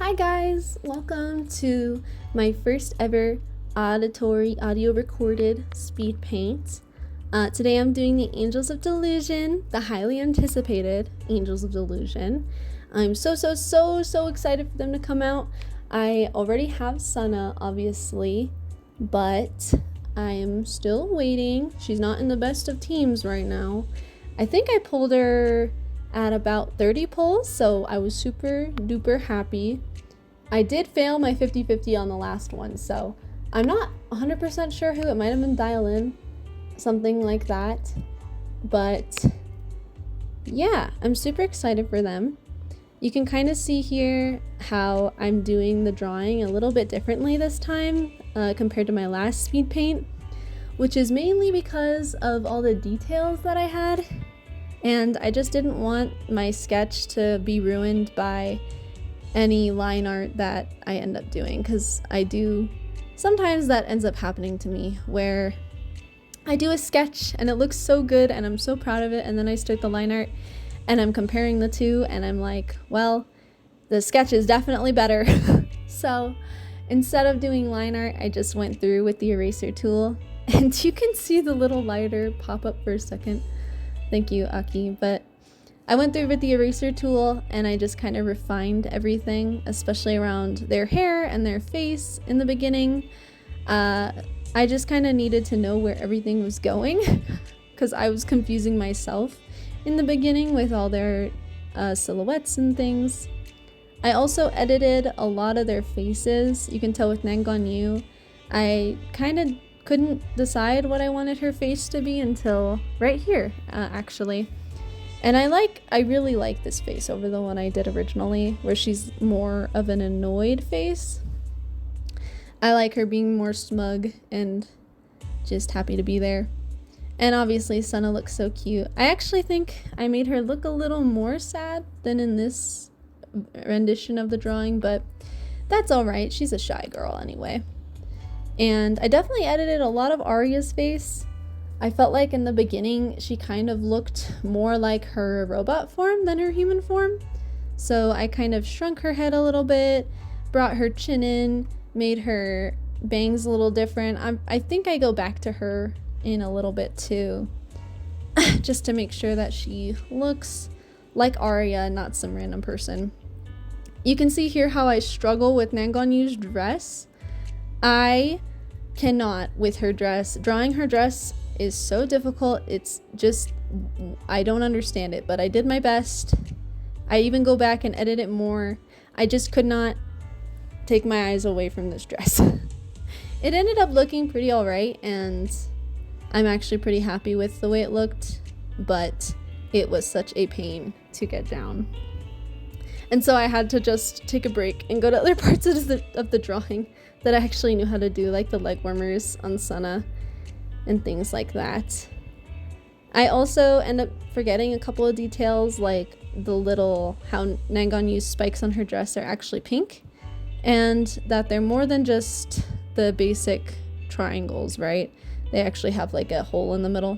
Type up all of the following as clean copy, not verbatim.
Hi guys, welcome to my first ever audio recorded speed paint. Today I'm doing the Angels of Delusion, the highly anticipated Angels of Delusion. I'm so excited for them to come out. I already have Sana, obviously, but I am still waiting. She's not in the best of teams right now. I think I pulled her at about 30 pulls, so I was super duper happy. I did fail my 50-50 on the last one, so I'm not 100% sure who. It might have been Dial-In, something like that. But yeah, I'm super excited for them. You can kind of see here how I'm doing the drawing a little bit differently this time compared to my last speed paint, which is mainly because of all the details that I had. And I just didn't want my sketch to be ruined by any line art that I end up doing, because sometimes that ends up happening to me where I do a sketch and it looks so good and I'm so proud of it, and then I start the line art and I'm comparing the two and I'm like, well, the sketch is definitely better. So instead of doing line art, I just went through with the eraser tool, and you can see the little lighter pop up for a second. Thank you, Aki. But I went through with the eraser tool and I just kind of refined everything, especially around their hair and their face in the beginning. I just kind of needed to know where everything was going because I was confusing myself in the beginning with all their silhouettes and things. I also edited a lot of their faces. You can tell with Nangonyu, I kind of couldn't decide what I wanted her face to be until right here, actually. And I really like this face over the one I did originally, where she's more of an annoyed face. I like her being more smug and just happy to be there. And obviously Sana looks so cute. I actually think I made her look a little more sad than in this rendition of the drawing, but that's alright. She's a shy girl anyway. And I definitely edited a lot of Arya's face. I felt like in the beginning she kind of looked more like her robot form than her human form. So I kind of shrunk her head a little bit, brought her chin in, made her bangs a little different. I think I go back to her in a little bit too, just to make sure that she looks like Arya, not some random person. You can see here how I struggle with Nangonyu's dress. I cannot with her dress. Drawing her dress is so difficult. It's just, I don't understand it, but I did my best. I even go back and edit it more. I just could not take my eyes away from this dress. It ended up looking pretty alright, and I'm actually pretty happy with the way it looked, but it was such a pain to get down. And so I had to just take a break and go to other parts of the drawing that I actually knew how to do, like the leg warmers on Sana and things like that. I also end up forgetting a couple of details, like how Nangonyu's spikes on her dress are actually pink, and that they're more than just the basic triangles, right? They actually have like a hole in the middle.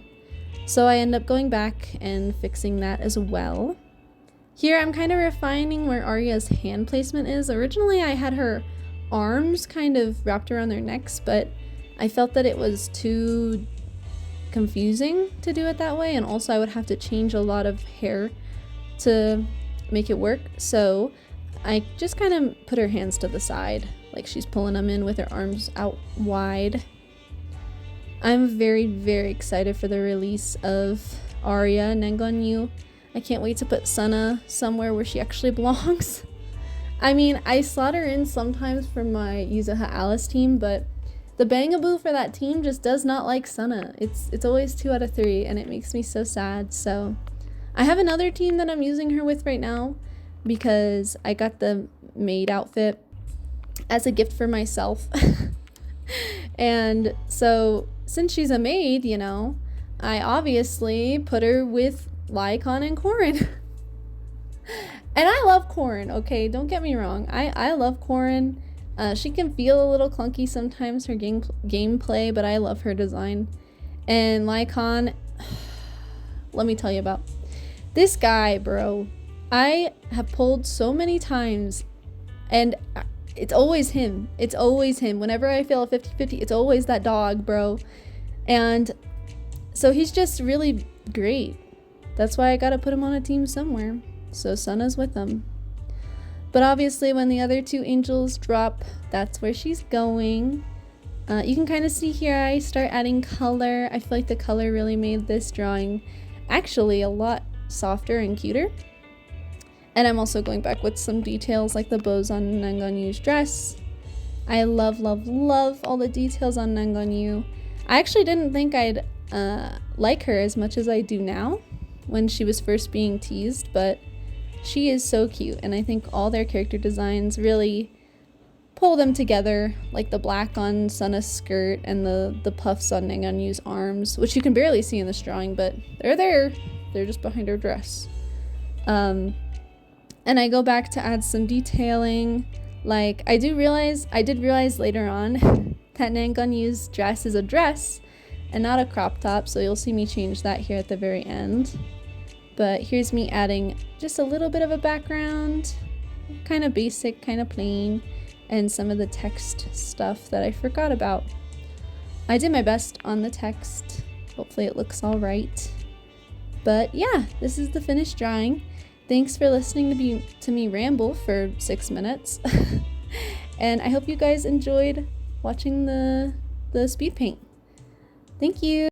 So I end up going back and fixing that as well. Here I'm kind of refining where Arya's hand placement is. Originally I had her arms kind of wrapped around their necks, but I felt that it was too confusing to do it that way, and also I would have to change a lot of hair to make it work. So I just kind of put her hands to the side, like she's pulling them in with her arms out wide. I'm very excited for the release of Arya and Nangonyu. I can't wait to put Sana somewhere where she actually belongs. I mean, I slot her in sometimes for my Yuzuha Alice team, but the Bangaboo for that team just does not like Sana. It's always 2 out of 3, and it makes me so sad. So I have another team that I'm using her with right now because I got the maid outfit as a gift for myself. And so since she's a maid, you know, I obviously put her with Lycon and Corin. And I love Corin, okay? Don't get me wrong. I love Corin. She can feel a little clunky sometimes, her gameplay, but I love her design. And Lycon, let me tell you about this guy, bro. I have pulled so many times And it's always him. It's always him. Whenever I feel a 50-50, it's always that dog, bro. And so he's just really great. That's why I gotta put him on a team somewhere. So Sunna's with him. But obviously when the other two angels drop, that's where she's going. You can kind of see here I start adding color. I feel like the color really made this drawing actually a lot softer and cuter. And I'm also going back with some details like the bows on Nangonyu's dress. I love, love, love all the details on Nangonyu. I actually didn't think I'd like her as much as I do now when she was first being teased, but she is so cute, and I think all their character designs really pull them together, like the black on Sunna's skirt and the puffs on Nangonyu's arms, which you can barely see in this drawing, but they're there. They're just behind her dress. And I go back to add some detailing. Like, I did realize later on that Nangonyu's dress is a dress and not a crop top, so you'll see me change that here at the very end. But here's me adding just a little bit of a background, kind of basic, kind of plain, and some of the text stuff that I forgot about. I did my best on the text. Hopefully it looks all right. But yeah, this is the finished drawing. Thanks for listening to me ramble for 6 minutes. And I hope you guys enjoyed watching the speed paint. Thank you.